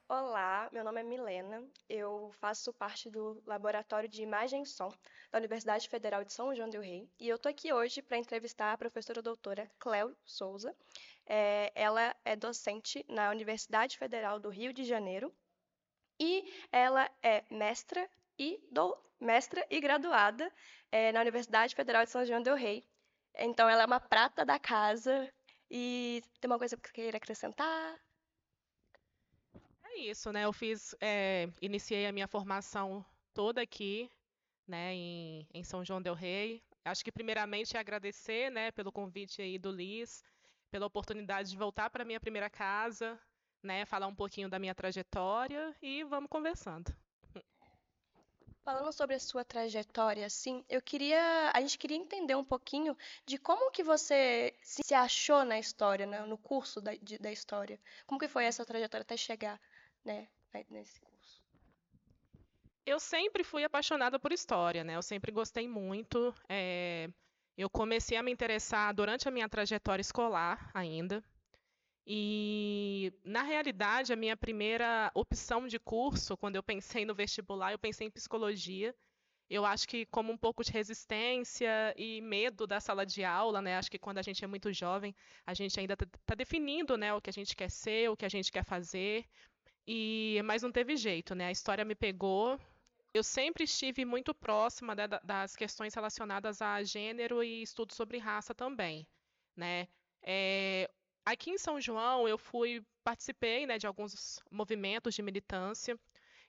Olá, meu nome é Milena, eu faço parte do Laboratório de Imagem e Som da Universidade Federal de São João del Rei e eu estou aqui hoje para entrevistar a professora doutora Cléo Souza. Ela é docente na Universidade Federal do Rio de Janeiro e ela é mestra e graduada na Universidade Federal de São João del Rei. Então, ela é uma prata da casa e tem uma coisa que você queira acrescentar? É isso, né? Iniciei a minha formação toda aqui, né, em São João del Rei. Acho que primeiramente é agradecer, né, pelo convite aí do Liz, pela oportunidade de voltar para minha primeira casa, né, falar um pouquinho da minha trajetória e vamos conversando. Falando sobre a sua trajetória, assim, a gente queria entender um pouquinho de como que você se achou na história, né, no curso da história. Como que foi essa trajetória até chegar, né, nesse curso? Eu sempre fui apaixonada por história, né? Eu sempre gostei muito. Eu comecei a me interessar durante a minha trajetória escolar ainda. E, na realidade, a minha primeira opção de curso, quando eu pensei no vestibular, eu pensei em psicologia. Eu acho que como um pouco de resistência e medo da sala de aula, né? Acho que quando a gente é muito jovem, a gente ainda está definindo, né, o que a gente quer ser, o que a gente quer fazer. Mas não teve jeito, né? A história me pegou. Eu sempre estive muito próxima, né, das questões relacionadas a gênero e estudo sobre raça também, né? É, Aqui em São João, participei, né, de alguns movimentos de militância.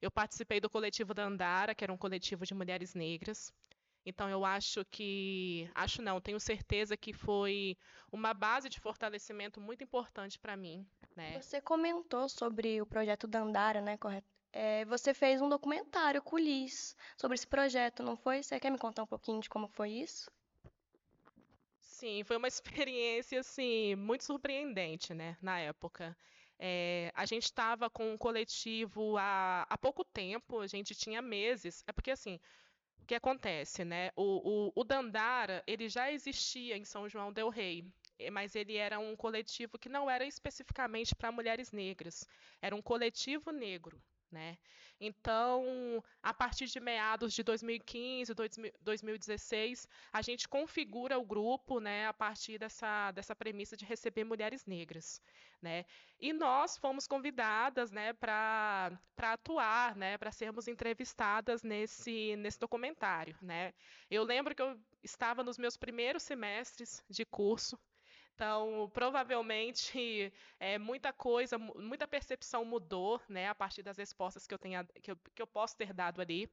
Eu participei do coletivo da Andara, que era um coletivo de mulheres negras. Então, acho não, tenho certeza que foi uma base de fortalecimento muito importante para mim, né? Você comentou sobre o projeto Dandara, né, correto? Você fez um documentário com o Liz sobre esse projeto, não foi? Você quer me contar um pouquinho de como foi isso? Sim, foi uma experiência assim muito surpreendente, né, na época. A gente estava com um coletivo há pouco tempo, a gente tinha meses. É porque assim, o que acontece, né? O Dandara, ele já existia em São João del Rei, mas ele era um coletivo que não era especificamente para mulheres negras, era um coletivo negro, né? Então, a partir de meados de 2015, 2016, a gente configura o grupo, né, a partir dessa premissa de receber mulheres negras, né? E nós fomos convidadas, né, para atuar, né, para sermos entrevistadas nesse documentário, né? Eu lembro que eu estava nos meus primeiros semestres de curso, então provavelmente muita percepção mudou, né, a partir das respostas que eu posso ter dado ali.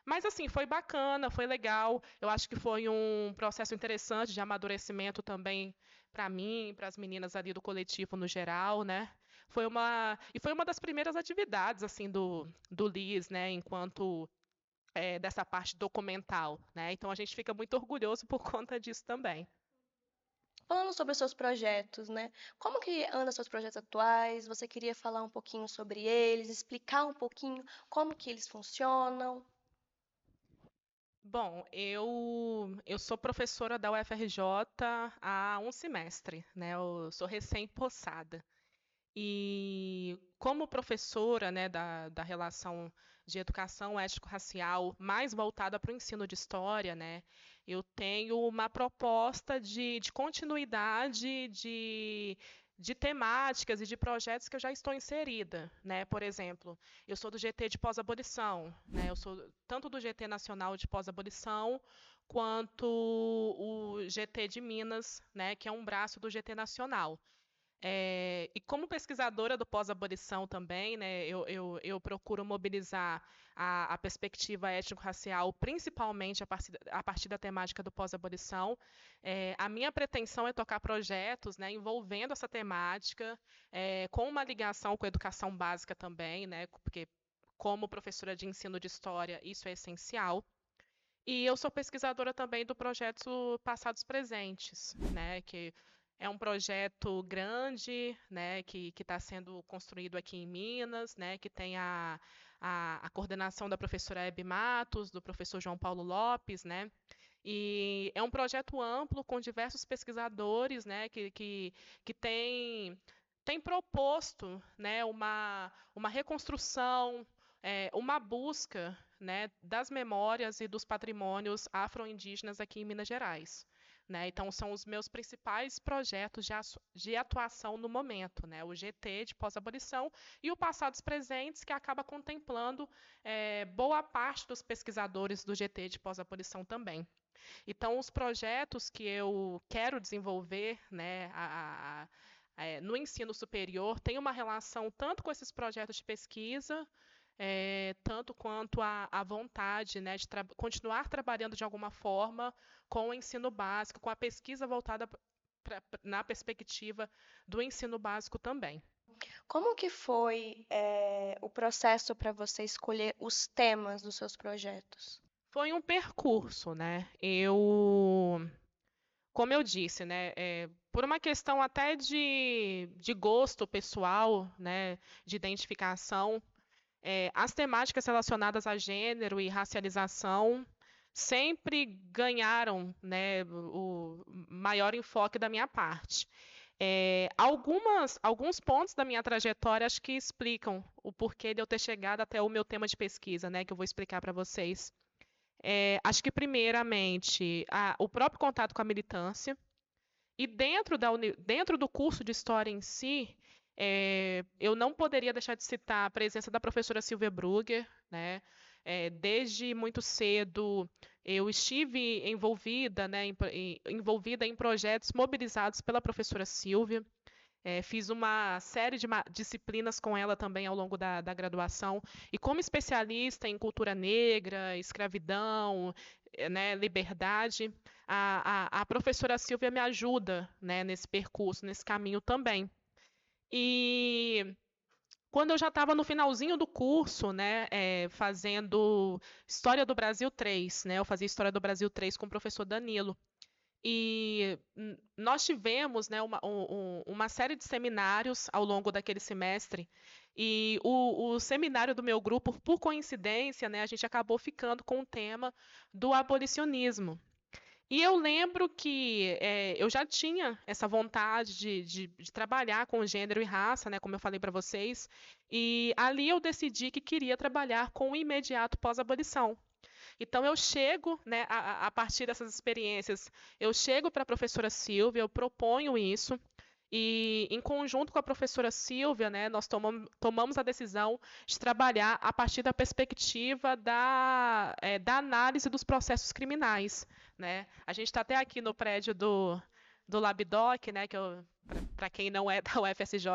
Mas assim, foi bacana, foi legal. Eu acho que foi um processo interessante de amadurecimento também para mim, para as meninas ali do coletivo no geral, né? Foi uma das primeiras atividades assim do LIS, né, enquanto dessa parte documental, né? Então a gente fica muito orgulhoso por conta disso também. Falando sobre os seus projetos, né? Como que andam seus projetos atuais? Você queria falar um pouquinho sobre eles, explicar um pouquinho como que eles funcionam? Bom, eu sou professora da UFRJ há um semestre, né? Eu sou recém-possada. E como professora, né, da relação de educação ético-racial mais voltada para o ensino de história, né, eu tenho uma proposta de continuidade de temáticas e de projetos que eu já estou inserida, né? Por exemplo, eu sou do GT de pós-abolição, né? Eu sou tanto do GT Nacional de pós-abolição quanto o GT de Minas, né, que é um braço do GT Nacional. E como pesquisadora do pós-abolição também, né, eu procuro mobilizar a perspectiva étnico-racial, principalmente a partir da temática do pós-abolição. A minha pretensão é tocar projetos, né, envolvendo essa temática, com uma ligação com a educação básica também, né, porque como professora de ensino de história, isso é essencial. E eu sou pesquisadora também do projeto Passados Presentes, né, que é um projeto grande, né, que está sendo construído aqui em Minas, né, que tem a coordenação da professora Hebe Matos, do professor João Paulo Lopes, né, e é um projeto amplo com diversos pesquisadores, né, que tem tem proposto, né, uma reconstrução, uma busca, né, das memórias e dos patrimônios afro-indígenas aqui em Minas Gerais. Né? Então, são os meus principais projetos de atuação no momento, né? O GT de pós-abolição e o Passados Presentes, que acaba contemplando boa parte dos pesquisadores do GT de pós-abolição também. Então, os projetos que eu quero desenvolver, né, no ensino superior têm uma relação tanto com esses projetos de pesquisa, tanto quanto a vontade, né, de continuar trabalhando de alguma forma com o ensino básico, com a pesquisa voltada na perspectiva do ensino básico também. Como que foi, o processo para você escolher os temas dos seus projetos? Foi um percurso, né? Como eu disse, né, por uma questão até de gosto pessoal, né, de identificação, as temáticas relacionadas a gênero e racialização sempre ganharam, né, o maior enfoque da minha parte. Alguns pontos da minha trajetória acho que explicam o porquê de eu ter chegado até o meu tema de pesquisa, né, que eu vou explicar para vocês. Acho que, primeiramente, o próprio contato com a militância. E dentro do curso de História em si, eu não poderia deixar de citar a presença da professora Silvia Brugger, né? Desde muito cedo, eu estive envolvida, né, envolvida em projetos mobilizados pela professora Silvia. Fiz uma série de disciplinas com ela também ao longo da graduação. E como especialista em cultura negra, escravidão, né, liberdade, a professora Silvia me ajuda, né, nesse percurso, nesse caminho também. E quando eu já estava no finalzinho do curso, né, fazendo História do Brasil 3, né, eu fazia História do Brasil 3 com o professor Danilo. E nós tivemos, né, uma série de seminários ao longo daquele semestre. E o seminário do meu grupo, por coincidência, né, a gente acabou ficando com o tema do abolicionismo. E eu lembro que eu já tinha essa vontade de trabalhar com gênero e raça, né, como eu falei para vocês. E ali eu decidi que queria trabalhar com o imediato pós-abolição. Então, eu chego, né, a partir dessas experiências, eu chego para a professora Silvia, eu proponho isso, e em conjunto com a professora Silvia, né, nós tomamos a decisão de trabalhar a partir da perspectiva da análise dos processos criminais. Né? A gente está até aqui no prédio do Labdoc, né, que para quem não é da UFSJ,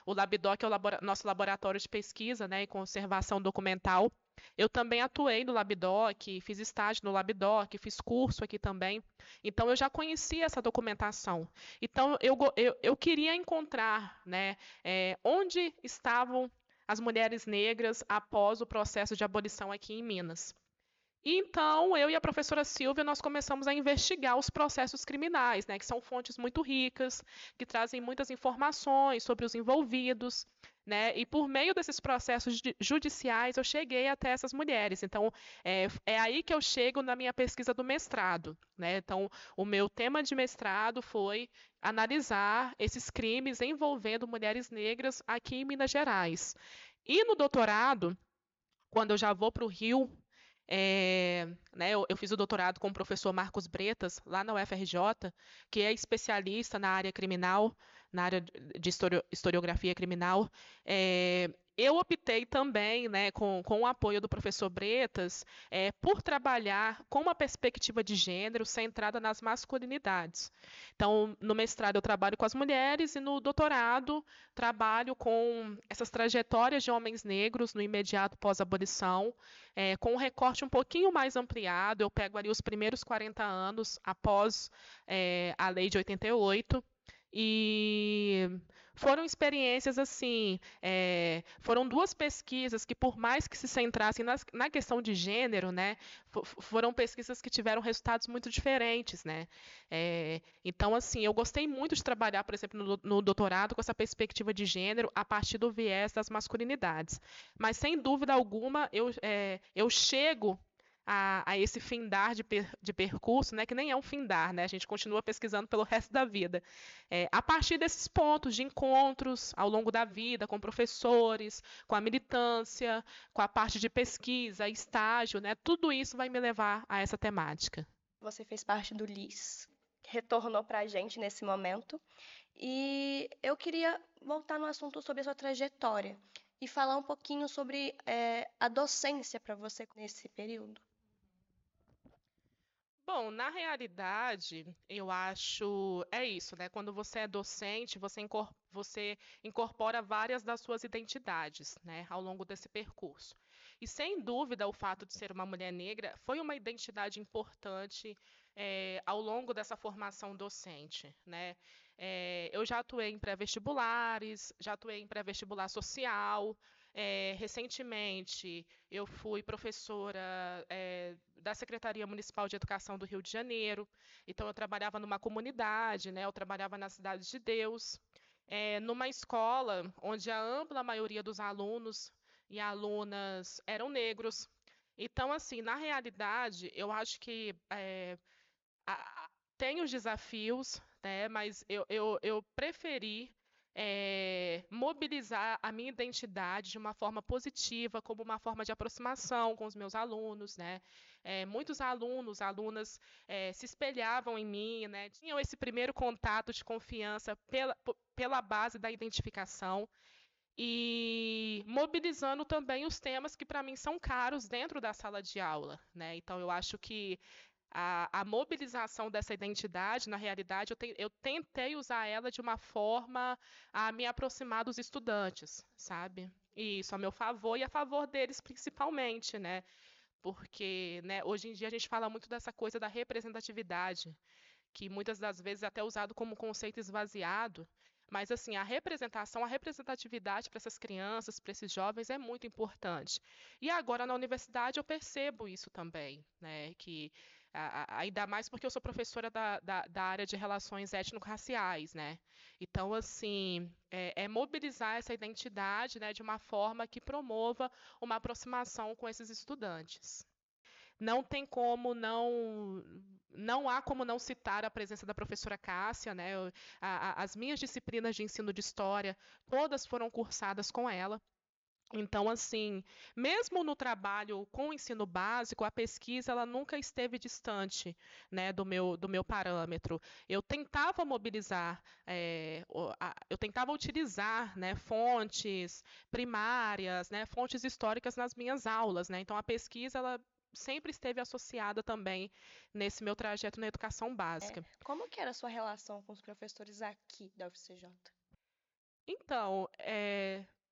o Labdoc é o nosso laboratório de pesquisa, né, e conservação documental. Eu também atuei no Labdoc, fiz estágio no Labdoc, fiz curso aqui também. Então, eu já conhecia essa documentação. Então, eu queria encontrar, né, onde estavam as mulheres negras após o processo de abolição aqui em Minas. Então, eu e a professora Silvia, nós começamos a investigar os processos criminais, né, que são fontes muito ricas, que trazem muitas informações sobre os envolvidos, né, e por meio desses processos judiciais, eu cheguei até essas mulheres. Então, é aí que eu chego na minha pesquisa do mestrado. Né? Então, o meu tema de mestrado foi analisar esses crimes envolvendo mulheres negras aqui em Minas Gerais. E no doutorado, quando eu já vou para o Rio, né, eu fiz o doutorado com o professor Marcos Bretas, lá na UFRJ, que é especialista na área criminal, na área de historiografia criminal. Eu optei também, né, com o apoio do professor Bretas, por trabalhar com uma perspectiva de gênero centrada nas masculinidades. Então, no mestrado eu trabalho com as mulheres e no doutorado trabalho com essas trajetórias de homens negros no imediato pós-abolição, com um recorte um pouquinho mais ampliado. Eu pego ali os primeiros 40 anos após a lei de 88, e foram experiências assim, foram duas pesquisas que, por mais que se centrassem na questão de gênero, né, foram pesquisas que tiveram resultados muito diferentes, né. Então, assim, eu gostei muito de trabalhar, por exemplo, no doutorado com essa perspectiva de gênero a partir do viés das masculinidades. Mas, sem dúvida alguma, eu chego a esse findar de percurso, né, que nem é um findar, né, a gente continua pesquisando pelo resto da vida. A partir desses pontos de encontros ao longo da vida, com professores, com a militância, com a parte de pesquisa, estágio, né, tudo isso vai me levar a essa temática. Você fez parte do LIS, retornou para a gente nesse momento. E eu queria voltar no assunto sobre a sua trajetória e falar um pouquinho sobre a docência para você nesse período. Bom, na realidade, eu acho é isso, né? Quando você é docente, você incorpora várias das suas identidades, né, ao longo desse percurso. E sem dúvida, o fato de ser uma mulher negra foi uma identidade importante ao longo dessa formação docente, né? Eu já atuei em pré-vestibulares, já atuei em pré-vestibular social. Recentemente, eu fui professora da Secretaria Municipal de Educação do Rio de Janeiro. Então, eu trabalhava numa comunidade, né? Eu trabalhava na Cidade de Deus, numa escola onde a ampla maioria dos alunos e alunas eram negros. Então, assim, na realidade, eu acho que tem os desafios, né? Mas eu preferi mobilizar a minha identidade de uma forma positiva, como uma forma de aproximação com os meus alunos, né? Muitos alunos, alunas se espelhavam em mim, né? Tinham esse primeiro contato de confiança pela base da identificação e mobilizando também os temas que para mim são caros dentro da sala de aula, né? Então eu acho que a mobilização dessa identidade, na realidade, eu tentei usar ela de uma forma a me aproximar dos estudantes, sabe? E isso a meu favor e a favor deles principalmente, né? Porque, né, hoje em dia a gente fala muito dessa coisa da representatividade, que muitas das vezes é até usado como conceito esvaziado, mas assim, a representação, a representatividade para essas crianças, para esses jovens é muito importante. E agora na universidade eu percebo isso também, né, que ainda mais porque eu sou professora da área de relações étnico-raciais, né? Então, assim, mobilizar essa identidade, né, de uma forma que promova uma aproximação com esses estudantes. Não tem como não há como não citar a presença da professora Cássia, né? As minhas disciplinas de ensino de história, todas foram cursadas com ela. Então, assim, mesmo no trabalho com o ensino básico, a pesquisa ela nunca esteve distante, né, do meu parâmetro. Eu tentava mobilizar, eu tentava utilizar, né, fontes primárias, né, fontes históricas nas minhas aulas, né. Então, a pesquisa ela sempre esteve associada também nesse meu trajeto na educação básica. Como que era a sua relação com os professores aqui da UFCJ? Então,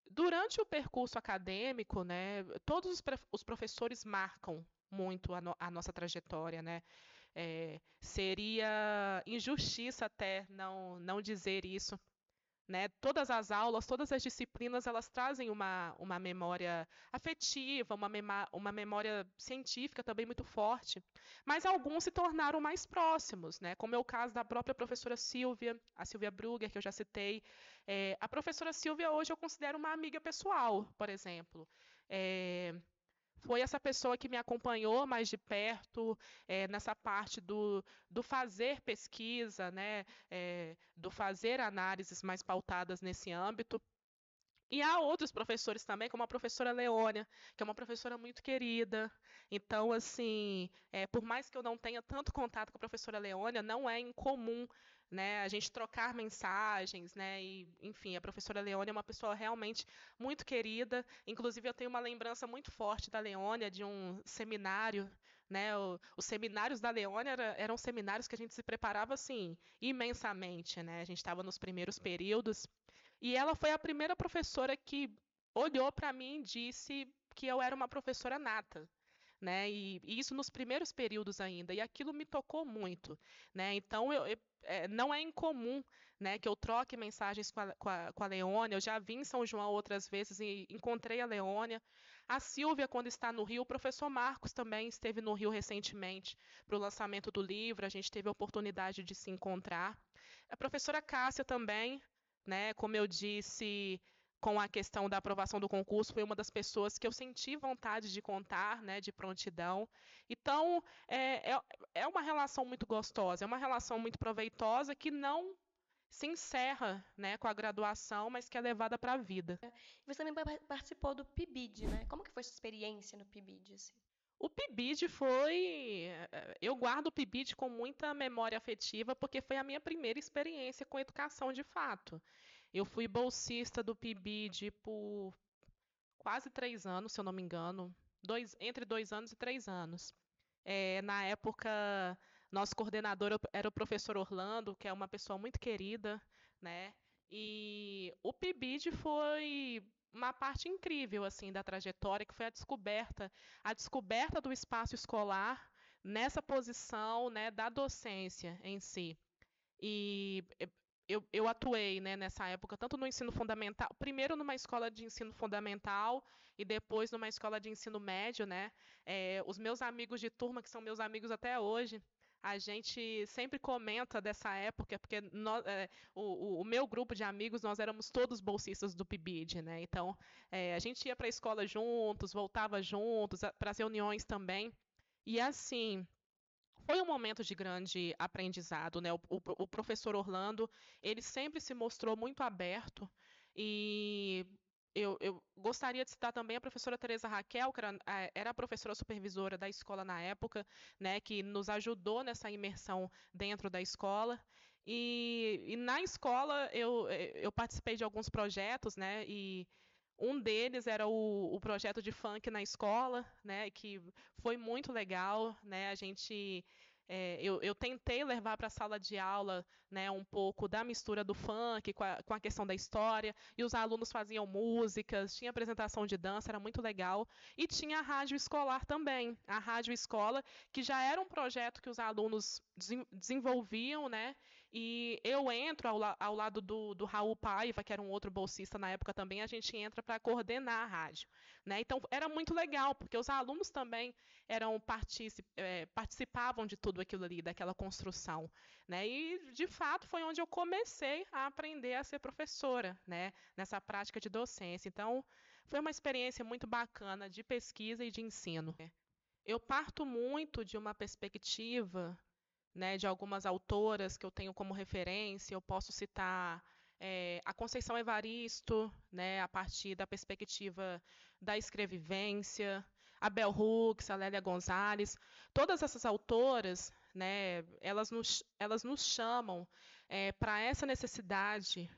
durante o percurso acadêmico, né, todos os professores marcam muito a nossa trajetória, né? Seria injustiça até não dizer isso, né? Todas as aulas, todas as disciplinas, elas trazem uma memória afetiva, uma memória científica também muito forte, mas alguns se tornaram mais próximos, né? Como é o caso da própria professora Silvia, a Silvia Brugger, que eu já citei. A professora Silvia hoje eu considero uma amiga pessoal, por exemplo. É, Foi essa pessoa que me acompanhou mais de perto nessa parte do fazer pesquisa, né, do fazer análises mais pautadas nesse âmbito. E há outros professores também, como a professora Leônia, que é uma professora muito querida. Então, assim, por mais que eu não tenha tanto contato com a professora Leônia, não é incomum, né, a gente trocar mensagens, né, e, enfim, a professora Leônia é uma pessoa realmente muito querida. Inclusive, eu tenho uma lembrança muito forte da Leônia, de um seminário, né, os seminários da Leônia eram seminários que a gente se preparava, assim, imensamente, né, a gente estava nos primeiros períodos, e ela foi a primeira professora que olhou para mim e disse que eu era uma professora nata, né? E isso nos primeiros períodos ainda, e aquilo me tocou muito, né? Então não é incomum, né, que eu troque mensagens com a Leônia. Eu já vim em São João outras vezes e encontrei a Leônia. A Silvia, quando está no Rio, o professor Marcos também esteve no Rio recentemente para o lançamento do livro. A gente teve a oportunidade de se encontrar. A professora Cássia também, né? Como eu disse, com a questão da aprovação do concurso, foi uma das pessoas que eu senti vontade de contar, né, de prontidão. Então, é uma relação muito gostosa, é uma relação muito proveitosa que não se encerra, né, com a graduação, mas que é levada para a vida. Você também participou do PIBID, né? Como que foi sua experiência no PIBID, assim? O PIBID foi. Eu guardo o PIBID com muita memória afetiva, porque foi a minha primeira experiência com educação de fato. Eu fui bolsista do PIBID por quase 3 anos, se eu não me engano, entre 2 anos e 3 anos. Na época, nosso coordenador era o professor Orlando, que é uma pessoa muito querida, né? E o PIBID foi uma parte incrível assim da trajetória, que foi a descoberta do espaço escolar nessa posição, né, da docência em si. E eu atuei, né, nessa época, tanto no ensino fundamental, primeiro numa escola de ensino fundamental e depois numa escola de ensino médio, né? Os meus amigos de turma, que são meus amigos até hoje, a gente sempre comenta dessa época, porque o meu grupo de amigos, nós éramos todos bolsistas do PIBID, né? Então, a gente ia para a escola juntos, voltava juntos, para as reuniões também. E assim, foi um momento de grande aprendizado, né? O professor Orlando, ele sempre se mostrou muito aberto e eu gostaria de citar também a professora Teresa Raquel, que era a professora supervisora da escola na época, né, que nos ajudou nessa imersão dentro da escola. E na escola eu participei de alguns projetos, né, e um deles era o projeto de funk na escola, né, que foi muito legal, né, eu tentei levar para a sala de aula, né, um pouco da mistura do funk com a questão da história, e os alunos faziam músicas, tinha apresentação de dança, era muito legal, e tinha a rádio escolar também, a rádio escola, que já era um projeto que os alunos desenvolviam, né, e eu entro ao lado do Raul Paiva, que era um outro bolsista na época também, a gente entra para coordenar a rádio, né? Então era muito legal, porque os alunos também participavam de tudo aquilo ali, daquela construção, né? E de fato foi onde eu comecei a aprender a ser professora, né? Nessa prática de docência. Então foi uma experiência muito bacana de pesquisa e de ensino. Eu parto muito de uma perspectiva, né, de algumas autoras que eu tenho como referência. Eu posso citar a Conceição Evaristo, né, a partir da perspectiva da escrevivência, a Bell Hooks, a Lélia Gonzalez. Todas essas autoras, né, elas nos chamam para essa necessidade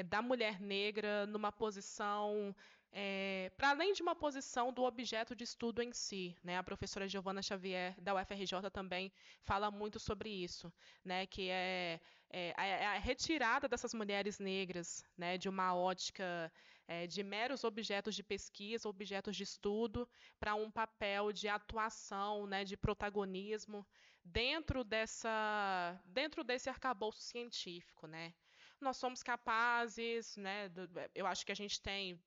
da mulher negra numa posição para além de uma posição do objeto de estudo em si, né? A professora Giovana Xavier, da UFRJ, também fala muito sobre isso, né? Que a retirada dessas mulheres negras, né? De uma ótica de meros objetos de pesquisa, objetos de estudo, para um papel de atuação, né? De protagonismo dentro desse arcabouço científico, né? Nós somos capazes, né? Eu acho que a gente tem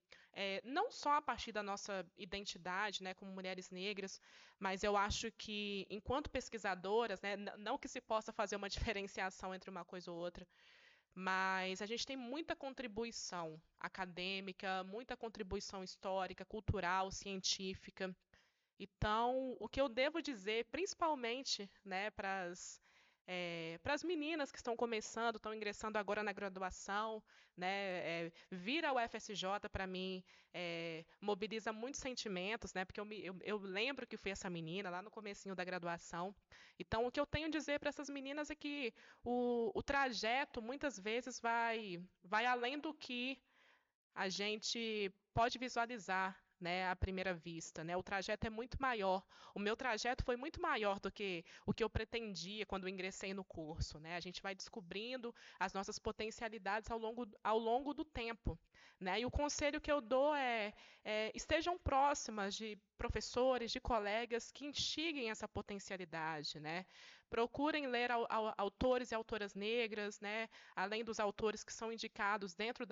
não só a partir da nossa identidade, né, como mulheres negras, mas eu acho que, enquanto pesquisadoras, né, não que se possa fazer uma diferenciação entre uma coisa ou outra, mas a gente tem muita contribuição acadêmica, muita contribuição histórica, cultural, científica. Então, o que eu devo dizer, principalmente, né, para as meninas que estão começando, estão ingressando agora na graduação, né, vir ao FSJ, para mim, mobiliza muitos sentimentos, né, porque eu lembro que fui essa menina lá no comecinho da graduação. Então, o que eu tenho a dizer para essas meninas é que o trajeto, muitas vezes, vai além do que a gente pode visualizar, né, à primeira vista, né? O trajeto é muito maior. O meu trajeto foi muito maior do que o que eu pretendia quando ingressei no curso, né? A gente vai descobrindo as nossas potencialidades ao longo do tempo, né? E o conselho que eu dou estejam próximas de professores, de colegas que instiguem essa potencialidade, né? Procurem ler autores e autoras negras, né? Além dos autores que são indicados dentro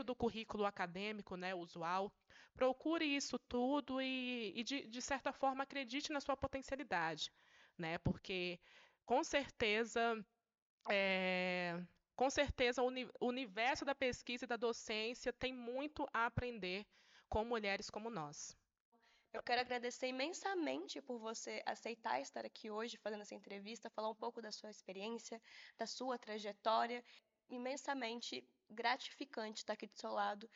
do currículo acadêmico, né, usual. Procure isso tudo e de certa forma, acredite na sua potencialidade, né? Porque, com certeza, é, com certeza o universo da pesquisa e da docência tem muito a aprender com mulheres como nós. Eu quero agradecer imensamente por você aceitar estar aqui hoje fazendo essa entrevista, falar um pouco da sua experiência, da sua trajetória. Imensamente gratificante estar aqui do seu lado.